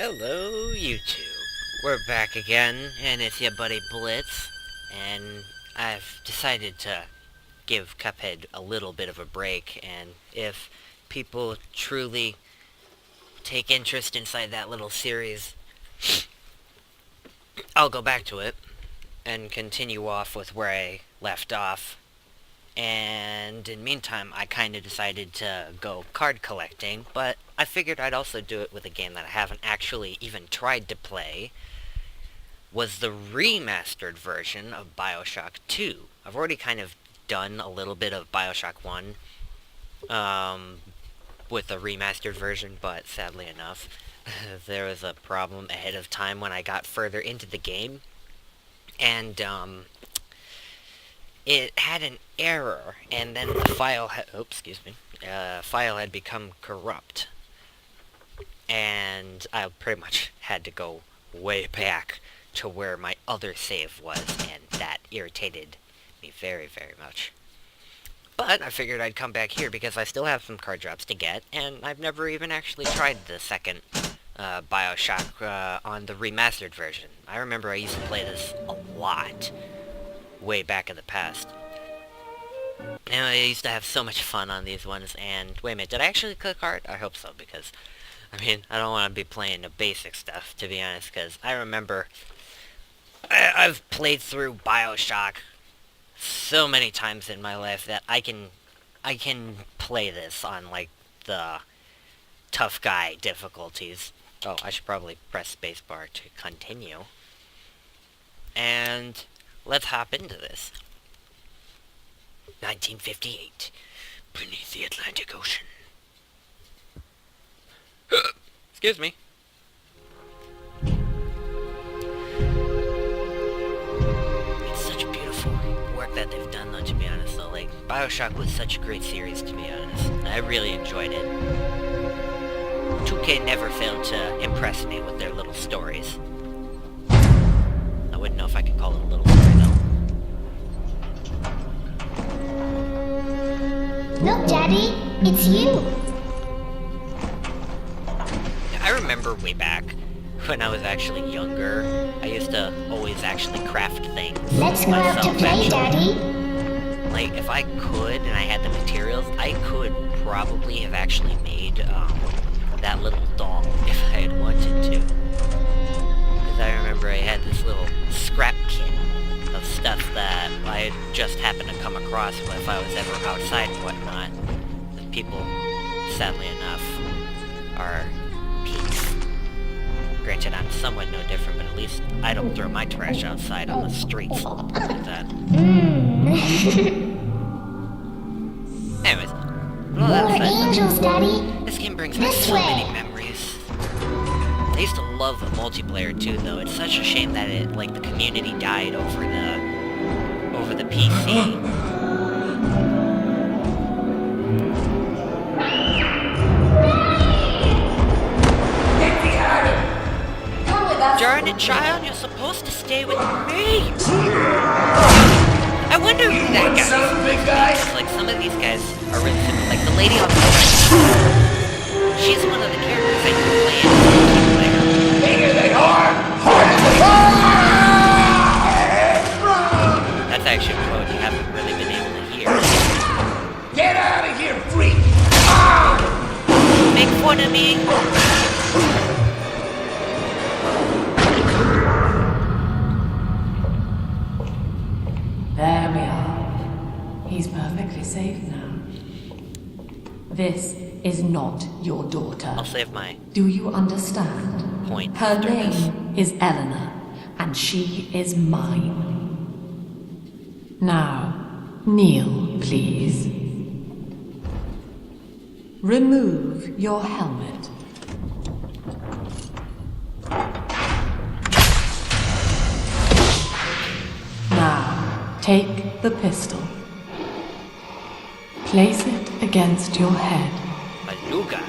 Hello, YouTube. We're back again, and it's your buddy Blitz, and I've decided to give Cuphead a little bit of a break, and if people truly take interest inside that little series, I'll go back to it and continue off with where I left off. And in the meantime, I kind of decided to go card collecting, but I figured I'd also do it with a game that I haven't actually even tried to play, was the remastered version of Bioshock 2. I've already kind of done a little bit of Bioshock 1 with the remastered version, but sadly enough, there was a problem ahead of time when I got further into the game, and it had an error, and then the file file had become corrupt, and I pretty much had to go way back to where my other save was, and that irritated me very, very much. But I figured I'd come back here because I still have some card drops to get, and I've never even actually tried the second Bioshock on the remastered version. I remember I used to play this a lot way back in the past. And I used to have so much fun on these ones, and wait a minute, did I actually click hard? I hope so, because, I mean, I don't want to be playing the basic stuff, to be honest, because I remember I've played through Bioshock so many times in my life that I can play this on, like, the tough guy difficulties. Oh, I should probably press spacebar to continue. And let's hop into this. 1958, beneath the Atlantic Ocean. Excuse me. It's such beautiful work that they've done, though, to be honest, though. Like, Bioshock was such a great series, to be honest. I really enjoyed it. 2K never failed to impress me with their little stories. I wouldn't know if I could call it a little story, though. Look, Daddy, it's you. I remember way back when I was actually younger, I used to always actually craft things. Let's go out to play, Daddy. Like, if I could and I had the materials, I could probably have actually made that little doll if I had wanted to. Because I remember I had this little scrap kit of stuff that I just happened to come across if I was ever outside and whatnot. The people, sadly enough, are peaks. Granted, I'm somewhat no different, but at least I don't throw my trash outside on the streets like that. Anyways, More angels, Daddy. this game brings me so many memories. I used to love the multiplayer too, though. It's such a shame that the community died over the PC. Darn it, child, you're supposed to stay with me. I wonder who that guy is. Like, some of these guys are really similar. Like, the lady on the right. She's one of the characters that you play in as a multiplayer. Bigger than hard! That's actually a quote you haven't really been able to hear. Get out of here, freak! Make fun of me. There we are. He's perfectly safe now. This is not your daughter. I'll save my Do you understand? point. Her after this. name is Eleanor, and she is mine. Now, kneel, please. Remove your helmet. Now, take the pistol. Place it against your head. Beluga.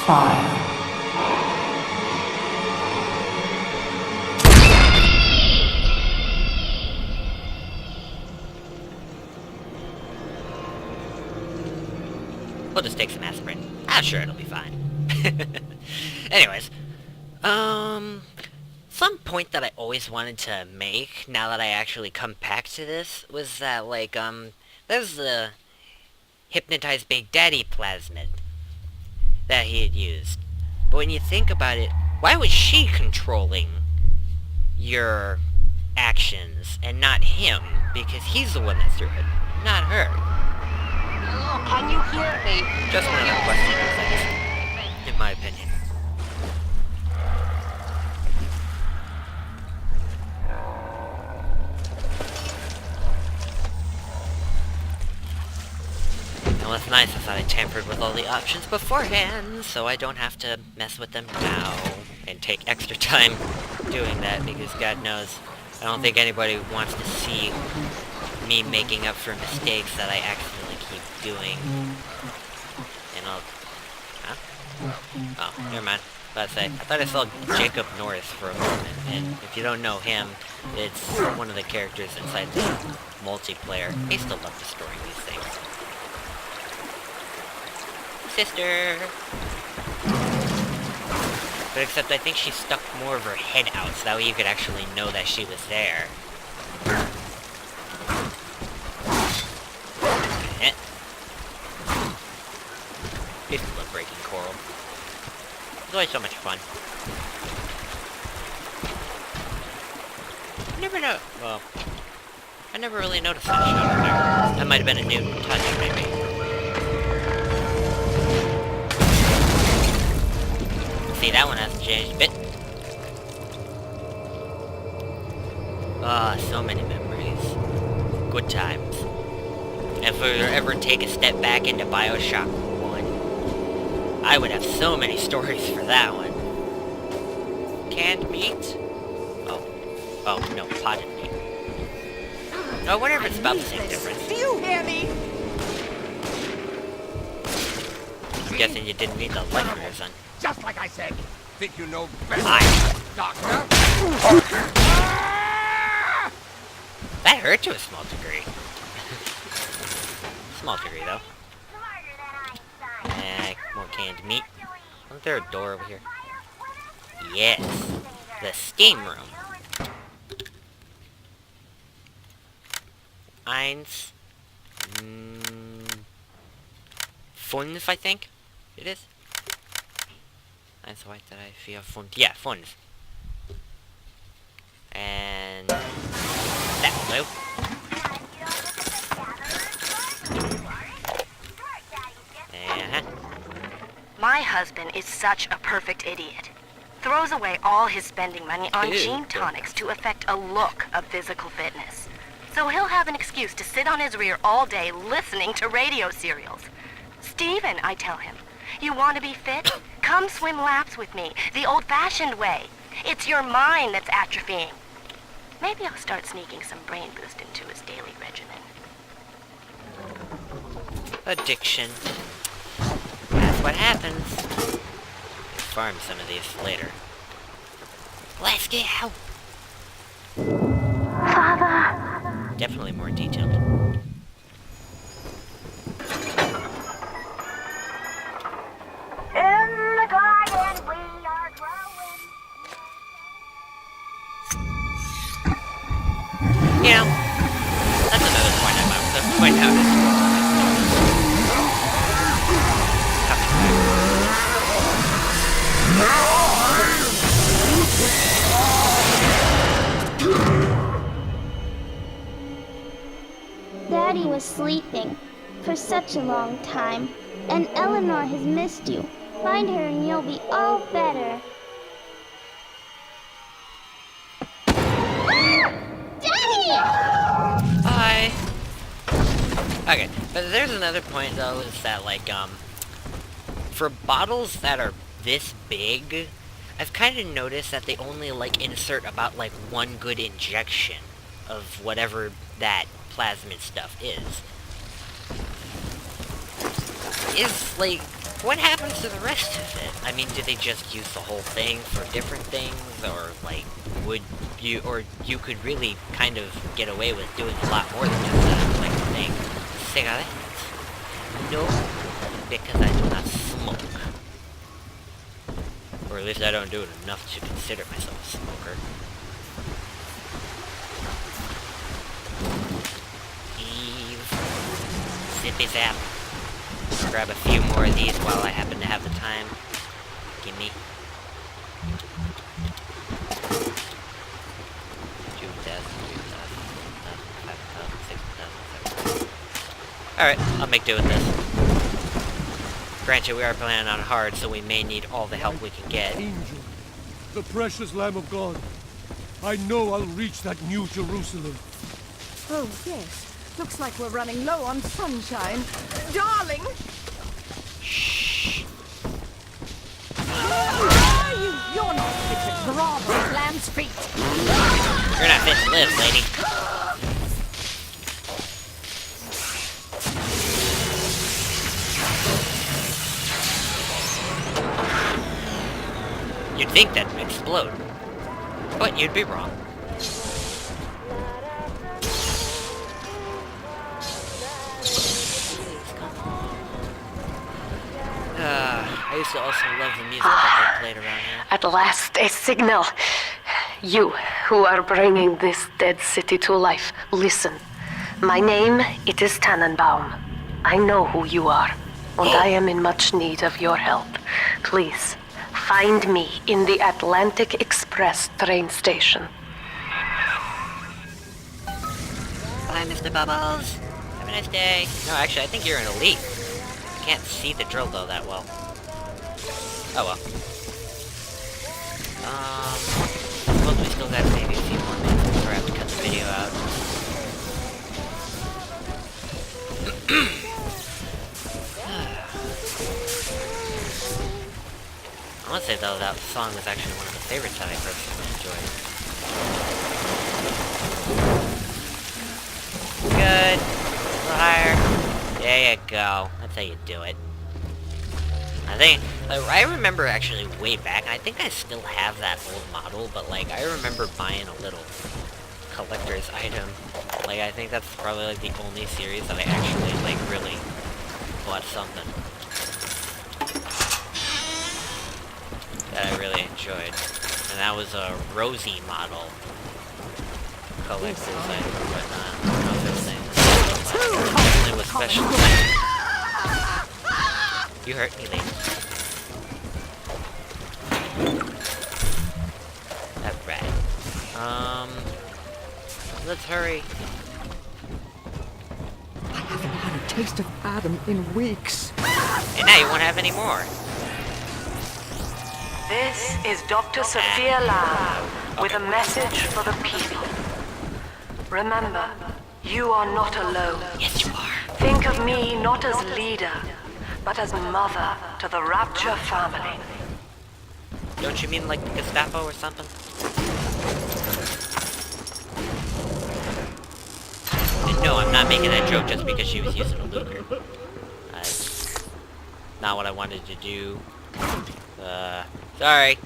Fire. We'll just take some aspirin. I'm sure it'll be fine. Anyways, some point that I always wanted to make, now that I actually come back to this, was that, like, there's the hypnotized Big Daddy plasmid that he had used. But when you think about it, why was she controlling your actions and not him? Because he's the one that threw it, not her. Hello, can you hear me? Just one of the questions, in my opinion. And what's nice is that I tampered with all the options beforehand, so I don't have to mess with them now and take extra time doing that, because God knows, I don't think anybody wants to see me making up for mistakes that I accidentally keep doing. And I'll... Huh? Oh, never mind. I thought I saw Jacob Norris for a moment, and if you don't know him, it's one of the characters inside the multiplayer. I used to love destroying these things. Sister! But except I think she stuck more of her head out, so that way you could actually know that she was there. I used to love breaking coral. It's always so much fun. Well, I never really noticed that shot over there. That might have been a new touch, maybe. See, that one hasn't changed a bit. Ah, so many memories. Good times. If we ever take a step back into Bioshock 1, I would have so many stories for that one. Canned meat? Oh, no, potted meat. No, I wonder if it's about the same difference. Do you hear me? I'm guessing you didn't need the light for son. Just like I said. Think you know best, Aye. Doctor? That hurt to a small degree. Small degree, though. More canned meat. Isn't there a door over here? Yes. The steam room. Eins. Fünf, I think it is. Eins, zwei, drei, vier, fünf. Yeah, fünf. And that will do. My husband is such a perfect idiot. Throws away all his spending money on gene tonics to affect a look of physical fitness. So he'll have an excuse to sit on his rear all day listening to radio serials. Steven, I tell him, you want to be fit? Come swim laps with me, the old-fashioned way. It's your mind that's atrophying. Maybe I'll start sneaking some brain boost into his daily regimen. Addiction. That's what happens. Farm some of these later. Let's get out. Father. Definitely more detailed. In the garden we are growing. You know, that's another point I'm out to point out. Daddy was sleeping for such a long time, and Eleanor has missed you. Find her and you'll be all better. Daddy! Bye. Okay, but there's another point though, is that like, for bottles that are this big, I've kind of noticed that they only like insert about like one good injection of whatever that plasmid stuff is. Is like, what happens to the rest of it? I mean, do they just use the whole thing for different things, or like, would you, or you could really kind of get away with doing a lot more than just that, like, thing. Cigarettes? No. because I do not smoke. Or at least I don't do it enough to consider myself a smoker. Eve. Zippy zap. Grab a few more of these while I happen to have the time. Gimme. 2,000, 3,000, 5,000, 6,000, 7,000. Alright, I'll make do with this. Granted, we are playing on hard, so we may need all the help we can get. Angel, the precious Lamb of God. I know I'll reach that New Jerusalem. Oh, yes. Looks like we're running low on sunshine. Darling! Shh. You're not fit to grovel at lamb's feet. You're not fit to live, lady. You'd think that'd explode, but you'd be wrong. I used to also love the music that they played around here. At last, a signal. You, who are bringing this dead city to life, listen. My name, it is Tannenbaum. I know who you are, and I am in much need of your help. Please, find me in the Atlantic Express train station. Bye, Mr. Bubbles. Have a nice day. No, actually, I think you're an elite. I can't see the drill, though, that well. Oh, well. Well, we still got maybe a few more minutes before I have to cut the video out. I want to say, though, that song was actually one of the favorites that I personally enjoyed. Good. A little higher. There you go. That's how you do it. I remember actually way back, and I think I still have that old model, but, like, I remember buying a little collector's item. Like, I think that's probably, like, the only series that I actually, like, really bought something that I really enjoyed. And that was a Rosie model collector's item, but not other things. Definitely was special. You hurt me, lady. Alright. Let's hurry. I haven't had a taste of Adam in weeks. And now you won't have any more. This is Dr. Sophia Lamb with a message for the people. Remember, you are not alone. Yes, you are. Think of me not as leader, but as mother to the Rapture family. Don't you mean like the Gestapo or something? And no, I'm not making that joke just because she was using a Luger. Not what I wanted to do. Sorry.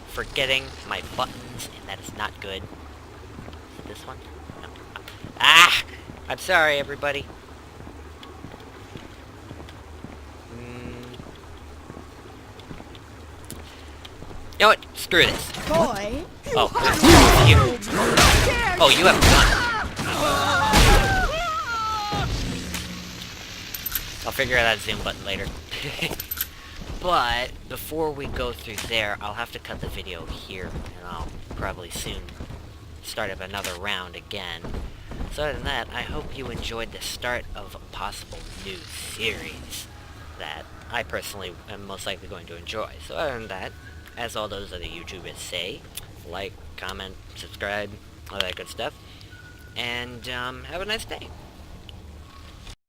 Forgetting my buttons, and that is not good. Is it this one? No. Ah! I'm sorry, everybody. You know what? Screw this. Boy, Oh, you. Oh, you have a gun. I'll figure out that zoom button later. But before we go through there, I'll have to cut the video here, and I'll probably soon start up another round again. So other than that, I hope you enjoyed the start of a possible new series that I personally am most likely going to enjoy. So other than that, as all those other YouTubers say, like, comment, subscribe, all that good stuff, and have a nice day.